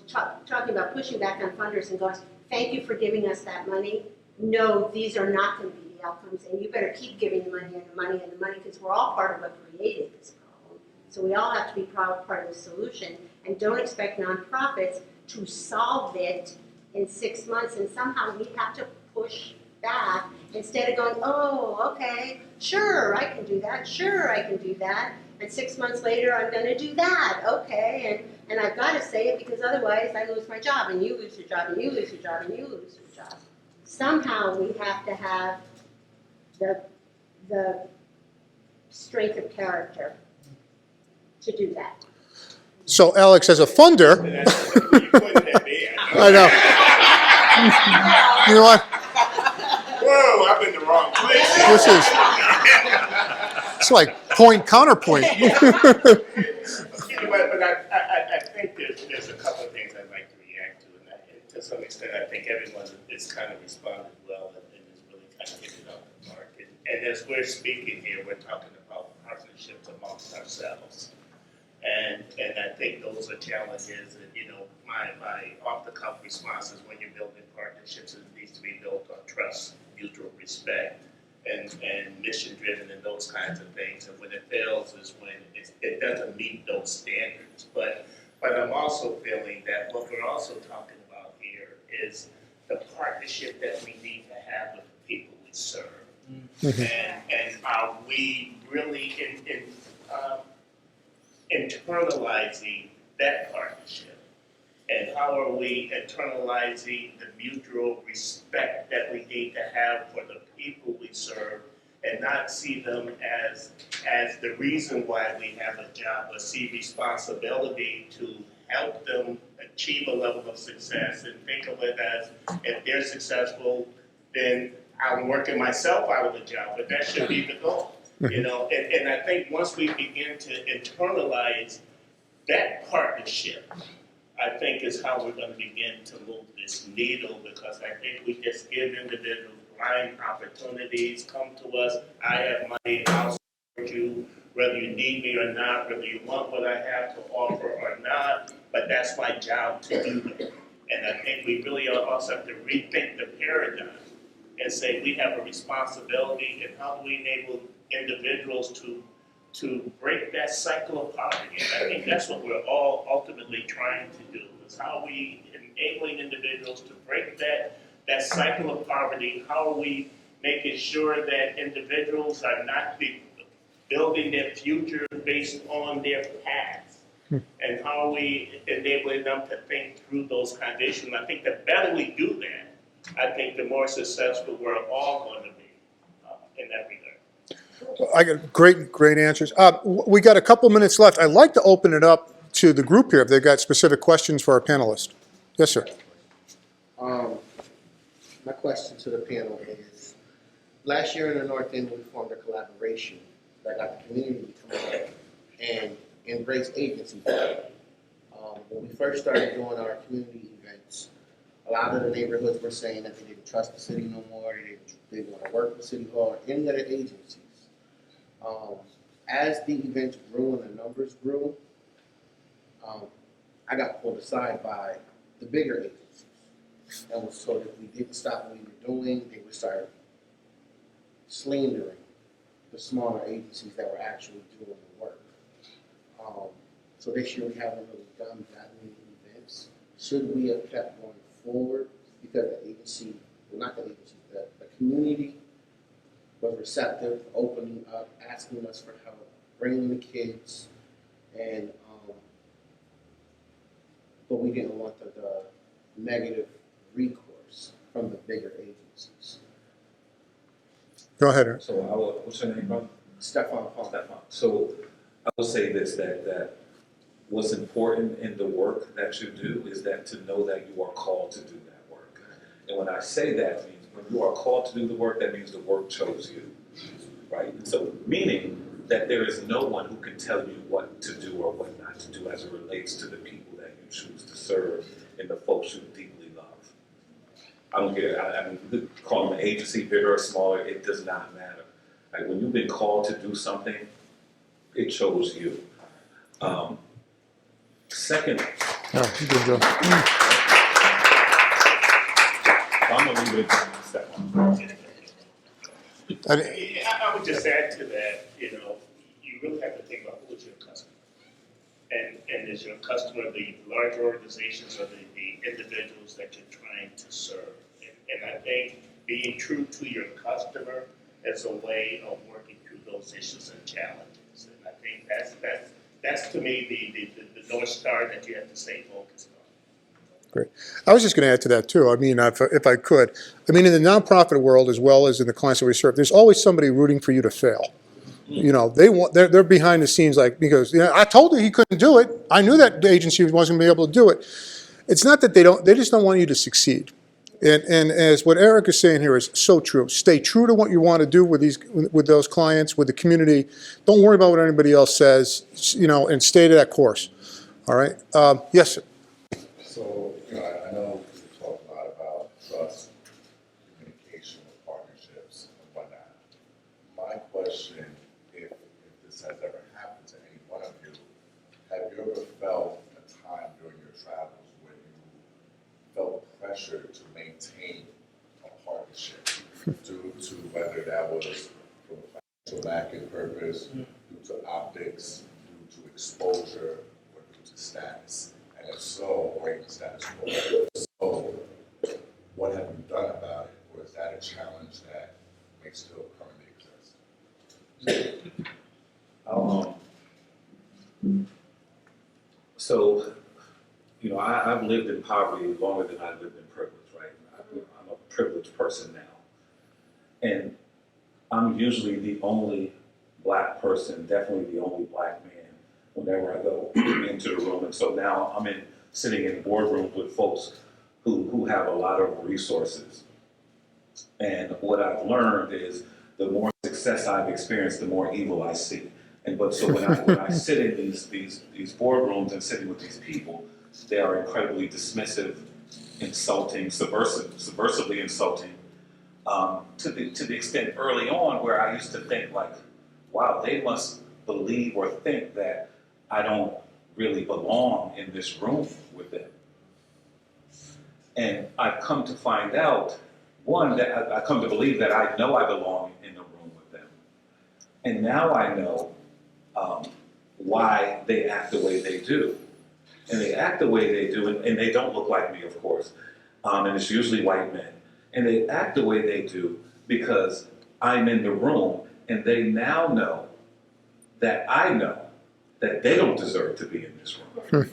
talking about pushing back on funders and going, thank you for giving us that money. No, these are not going to be the outcomes, and you better keep giving the money and the money and the money, because we're all part of what created this problem. So we all have to be part of the solution, and don't expect nonprofits to solve it in 6 months, and somehow we have to push back instead of going, oh, okay, sure, I can do that, sure, I can do that, and 6 months later, I'm going to do that, okay, and I've got to say it because otherwise I lose my job, and you lose your job, and you lose your job, and you lose your job. Somehow we have to have the strength of character to do that. So Alex, as a funder, And that's what you pointed at me. I know. You know what? Whoa, I'm in the wrong place. This is It's like point counterpoint. But I think there's a couple of things I'd like to react to, and to some extent, I think everyone is kind of responded well and is really kind of hitting it out the park. And as we're speaking here, we're talking about partnerships amongst ourselves. And I think those are challenges, and my off-the-cuff response is when you're building partnerships, it needs to be built on trust, mutual respect, and mission-driven and those kinds of things. And when it fails is when it doesn't meet those standards. But I'm also feeling that what we're also talking about here is the partnership that we need to have with the people we serve. And are we really internalizing that partnership? And how are we internalizing the mutual respect that we need to have for the people we serve and not see them as the reason why we have a job, but see responsibility to help them achieve a level of success and think of it as if they're successful, then I'm working myself out of a job, but that should be the goal. And I think once we begin to internalize that partnership, I think is how we're going to begin to move this needle, because I think we just give individuals blind opportunities. Come to us, I have money, I'll support you, whether you need me or not, whether you want what I have to offer or not, but that's my job to do that. And I think we really also have to rethink the paradigm and say we have a responsibility, and how do we enable individuals to break that cycle of poverty. And I think that's what we're all ultimately trying to do, is how are we enabling individuals to break that cycle of poverty? How are we making sure that individuals are not building their future based on their past? And how are we enabling them to think through those kind of issues? And I think the better we do that, I think the more successful we're all going to be in that regard. I got great answers. We got a couple minutes left. I'd like to open it up to the group here if they've got specific questions for our panelists. Yes, sir. My question to the panel is, last year in the North End, we formed a collaboration that got the community to come out and embrace agency. When we first started doing our community events, a lot of the neighborhoods were saying that they didn't trust the city no more, they didn't want to work with City Hall or any other agencies. As the events grew and the numbers grew, I got pulled aside by the bigger agencies. And was told if we didn't stop what we were doing, they would start slandering the smaller agencies that were actually doing the work. So this year we haven't really done that many events. Should we have kept going forward? Because the agency, well, not the agency, the community was receptive, opening up, asking us for help, bringing the kids, and but we didn't want the negative recourse from the bigger agencies. Go ahead, Erik. So what's your name, brother? Stefan Paul. Stefan. So I will say this, that what's important in the work that you do is that to know that you are called to do that work. And when I say that, means when you are called to do the work, that means the work chose you, right? So meaning that there is no one who can tell you what to do or what not to do as it relates to the people that you choose to serve and the folks you deeply love. I don't care, I mean, you could call them an agency, bigger or smaller, it does not matter. Like when you've been called to do something, it chose you. Second, Oh, good job. I'm gonna leave it at Stefan. I would just add to that, you really have to think about who is your customer. And is your customer the large organizations or the individuals that you're trying to serve? And I think being true to your customer is a way of working through those issues and challenges. And I think that's to me the North Star that you have to stay focused on. Great. I was just going to add to that too. I mean, if I could. I mean, in the nonprofit world as well as in the clients that we serve, there's always somebody rooting for you to fail. They're behind the scenes, like, because I told you he couldn't do it. I knew that the agency wasn't going to be able to do it. It's not that they just don't want you to succeed. And as what Erik is saying here is so true. Stay true to what you want to do with those clients, with the community. Don't worry about what anybody else says, and stay to that course. All right? Yes, sir. So, I know we talk a lot about trust, communication, partnerships, and whatnot. My question, if this has ever happened to any one of you, have you ever felt a time during your travels where you felt pressure to maintain a partnership due to whether that was for financial backing purpose, due to optics, due to exposure, or due to status? And if so, or even status quo, if so, what have you done about it? Or is that a challenge that may still currently exist? So, I've lived in poverty longer than I've lived in privilege, right? I'm a privileged person now. And I'm usually the only black person, definitely the only black man, whenever I go into the room. And so now I'm sitting in boardrooms with folks who have a lot of resources. And what I've learned is the more success I've experienced, the more evil I see. So when I sit in these boardrooms and sitting with these people, they are incredibly dismissive, insulting, subversively insulting, to the extent early on where I used to think like, wow, they must believe or think that I don't really belong in this room with them. And I've come to find out, one, that I come to believe that I know I belong in the room with them. And now I know why they act the way they do. And they act the way they do, and they don't look like me, of course. And it's usually white men. And they act the way they do because I'm in the room, and they now know that I know that they don't deserve to be in this room.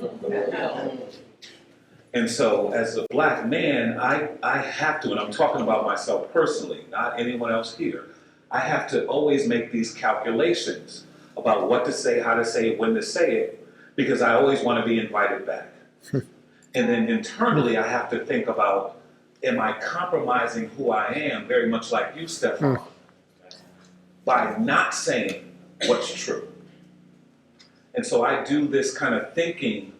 And so as a black man, I have to, and I'm talking about myself personally, not anyone else here, I have to always make these calculations about what to say, how to say it, when to say it, because I always want to be invited back. And then internally, I have to think about, am I compromising who I am, very much like you, Stefan, by not saying what's true. And so I do this kind of thinking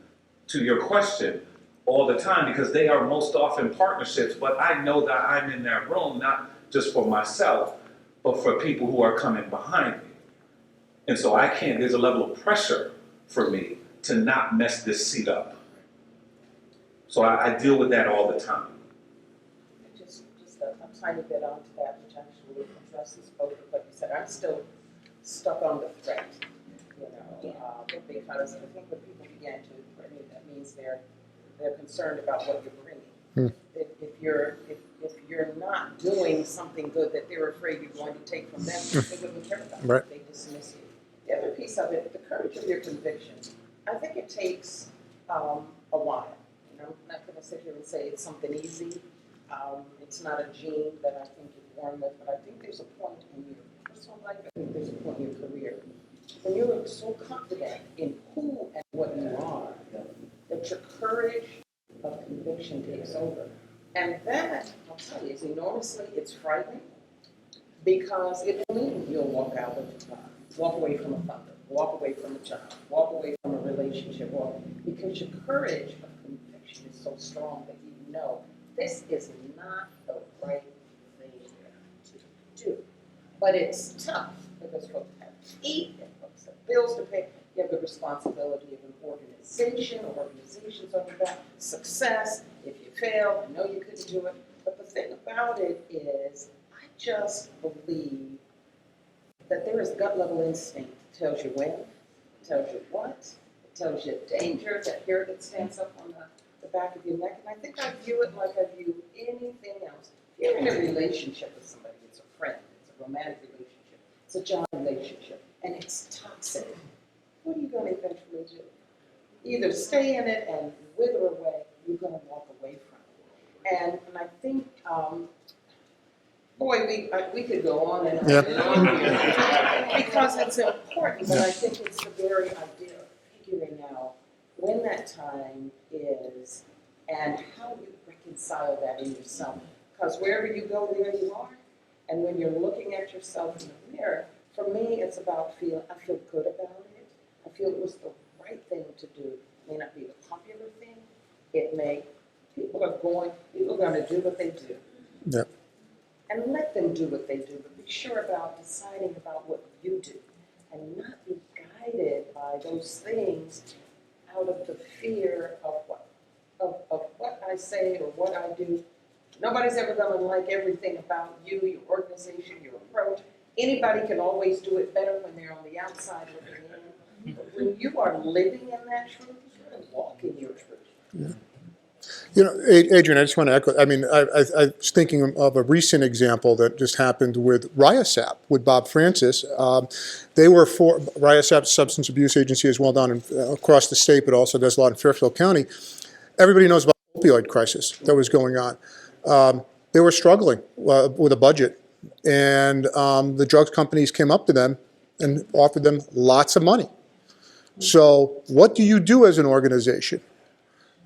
to your question all the time, because they are most often partnerships, but I know that I'm in that room, not just for myself, but for people who are coming behind me. And so there's a level of pressure for me to not mess this seat up. So I deal with that all the time. Just a tiny bit onto that, which actually addresses both of what you said. I'm still stuck on the threat, because I think when people begin to threaten you, that means they're concerned about what you're bringing. If you're not doing something good that they're afraid you're going to take from them, they wouldn't care about it. Right. They dismiss you. The other piece of it, the courage of your conviction. I think it takes a while. I'm not going to sit here and say it's something easy. It's not a gene that I think you're born with, but I think there's a point in your personal life, I think there's a point in your career, when you're so confident in who and what you are, that your courage of conviction takes over. And that, I'll tell you, is enormously, it's frightening, because it will mean you'll walk away from a thunder, walk away from a job, walk away from a relationship, because your courage of conviction is so strong that you know this is not the right thing to do. But it's tough, because folks have to eat, and folks have bills to pay. You have the responsibility of an organization, or organizations on your back, success. If you fail, I know you couldn't do it. But the thing about it is, I just believe that there is gut level instinct that tells you when, tells you what, it tells you danger, that hair that stands up on the back of your neck. And I think I view it like I view anything else. If you're in a relationship with somebody, it's a friend, it's a romantic relationship, it's a job relationship, and it's toxic, what are you going to eventually do? Either stay in it and wither away, you're going to walk away from it. And I think, boy, we could go on and on and on here, because it's important, but I think it's the very idea of figuring out when that time is and how you reconcile that in yourself. Because wherever you go, there you are. And when you're looking at yourself in the mirror, for me, it's about I feel good about it. I feel it was the right thing to do. It may not be the popular thing. People are going to do what they do. Yep. And let them do what they do, but be sure about deciding about what you do and not be guided by those things out of the fear of what I say or what I do. Nobody's ever going to like everything about you, your organization, your approach. Anybody can always do it better when they're on the outside looking in. But when you are living in that truth, you're going to walk in your truth. Yeah. You know, Adrienne, I just want to echo, I mean, I was thinking of a recent example that just happened with RIASAP, with Bob Francis. They were for, RIASAP, Substance Abuse Agency, is well done across the state, but also does a lot in Fairfield County. Everybody knows about the opioid crisis that was going on. They were struggling with a budget, and the drugs companies came up to them and offered them lots of money. So what do you do as an organization?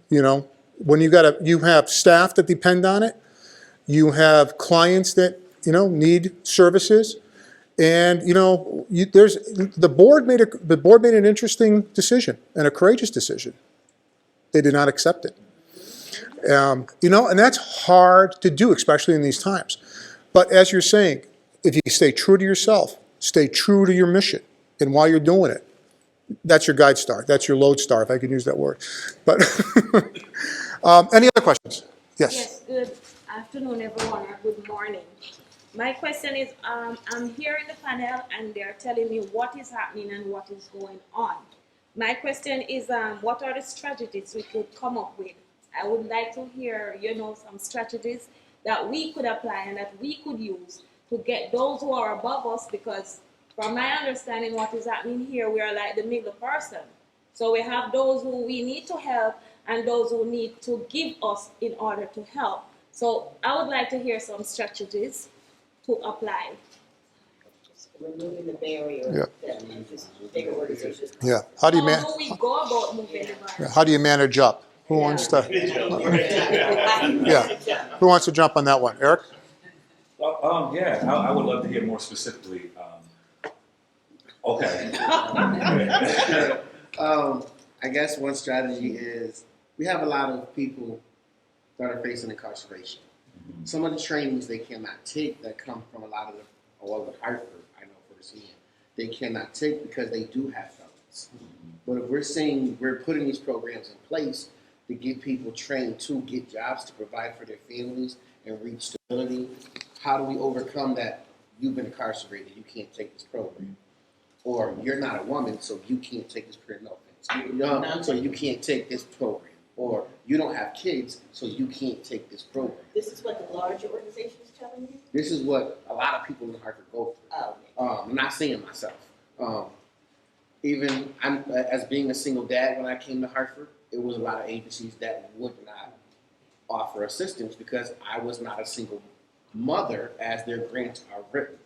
You know, when you have staff that depend on it, you have clients that, you know, need services, and, you know, the board made an interesting decision and a courageous decision. They did not accept it. You know, and that's hard to do, especially in these times. But as you're saying, if you stay true to yourself, stay true to your mission, and while you're doing it, that's your guide star. That's your load star, if I could use that word. But any other questions? Yes. Yes, good afternoon, everyone, or good morning. My question is, I'm here in the panel, and they're telling me what is happening and what is going on. My question is, what are the strategies we could come up with? I would like to hear, you know, some strategies that we could apply and that we could use to get those who are above us, because from my understanding, what is happening here, we are like the middle person. So we have those who we need to help and those who need to give us in order to help. So I would like to hear some strategies to apply. Removing the barrier that bigger organizations. Yeah. How do you How do we go about moving the barrier? How do you manage up? Who wants to? Yeah. Who wants to jump on that one? Erik? Yeah, I would love to hear more specifically. Okay. I guess one strategy is we have a lot of people that are facing incarceration. Some of the trainings they cannot take that come from a lot of the Hartford, I know firsthand, they cannot take because they do have felons. But if we're saying we're putting these programs in place to get people trained to get jobs, to provide for their families and reach stability, how do we overcome that? You've been incarcerated, you can't take this program. Or you're not a woman, so you can't take this program. No offense. So you can't take this program. Or you don't have kids, so you can't take this program. This is what the larger organization is telling you? This is what a lot of people in Hartford go through. Oh. I'm not saying myself. Even as being a single dad when I came to Hartford, it was a lot of agencies that would not offer assistance because I was not a single mother as their grants are written.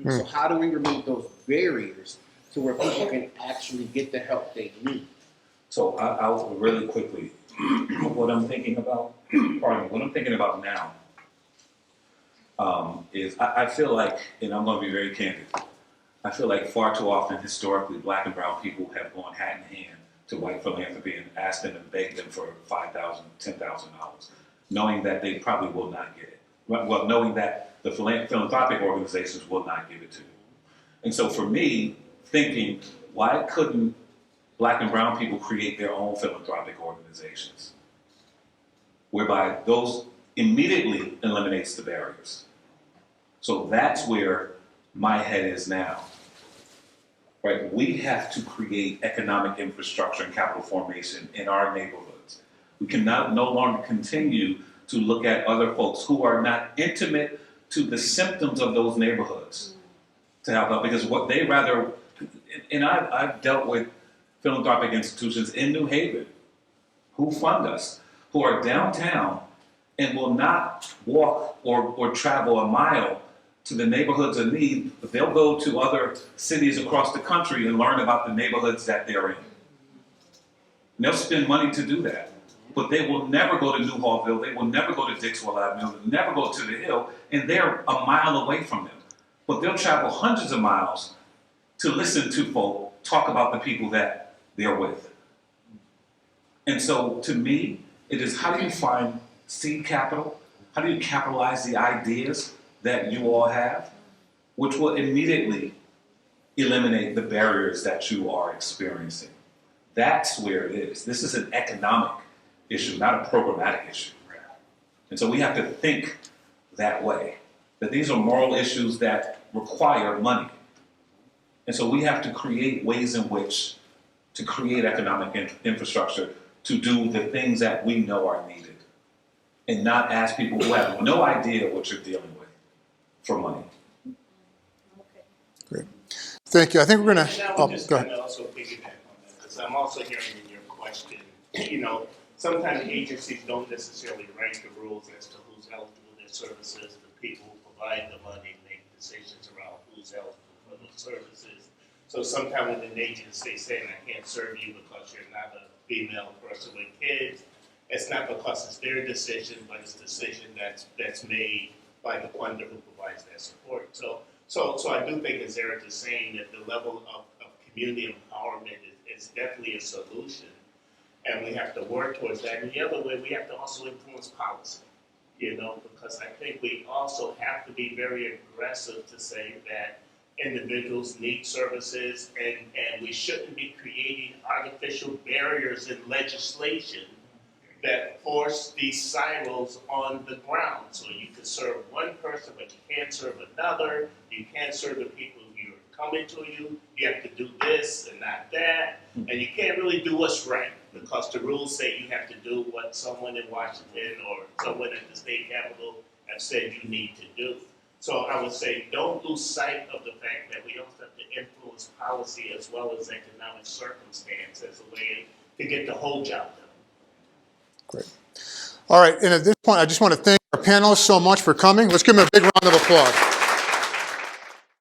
So how do we remove those barriers to where people can actually get the help they need? So I'll really quickly, what I'm thinking about now is I feel like, and I'm going to be very candid, I feel like far too often historically Black and brown people have gone hand in hand to white philanthropy and asked them and begged them for $5,000, $10,000, knowing that they probably will not get it. Well, knowing that the philanthropic organizations will not give it to you. And so for me, thinking, why couldn't Black and brown people create their own philanthropic organizations? Whereby those immediately eliminates the barriers. So that's where my head is now. Right? We have to create economic infrastructure and capital formation in our neighborhoods. We cannot no longer continue to look at other folks who are not intimate to the symptoms of those neighborhoods to help out, because what they rather, and I've dealt with philanthropic institutions in New Haven who fund us, who are downtown and will not walk or travel a mile to the neighborhoods of need, but they'll go to other cities across the country and learn about the neighborhoods that they're in. And they'll spend money to do that. but they will never go to New Hallville, they will never go to Dixwell Avenue, they'll never go to the Hill, and they're a mile away from them. But they'll travel hundreds of miles to listen to folk talk about the people that they're with. And so to me, it is how do you find seed capital? How do you capitalize the ideas that you all have, which will immediately eliminate the barriers that you are experiencing? That's where it is. This is an economic issue, not a programmatic issue. And so we have to think that way, that these are moral issues that require money. And so we have to create ways in which to create economic infrastructure to do the things that we know are needed, and not ask people who have no idea what you're dealing with for money. Great. Thank you. I think we're going And to, I oh, would just go kind ahead. of also piggyback on that, because I'm also hearing in your question, sometimes agencies don't necessarily write the rules as to who's eligible for their services. The people who provide the money make decisions around who's eligible for those services. So sometimes when an agency saying, I can't serve you because you're not a female person with kids, it's not because it's their decision, but it's a decision that's made by the funder who provides that support. So I do think, as Erik is saying, that the level of community empowerment is definitely a solution, and we have to work towards that. And the other way, we have to also influence policy, because I think we also have to be very aggressive to say that individuals need services, and we shouldn't be creating artificial barriers in legislation that force these silos on the ground. So you can serve one person, but you can't serve another. You can't serve the people who are coming to you. You have to do this and not that. And you can't really do what's right, because the rules say you have to do what someone in Washington or someone at the state capitol have said you need to do. So I would say don't lose sight of the fact that we also have to influence policy as well as economic circumstance as a way to get the whole job done. Great. All right, and at this point, I just want to thank our panelists so much for coming. Let's give them a big round of applause.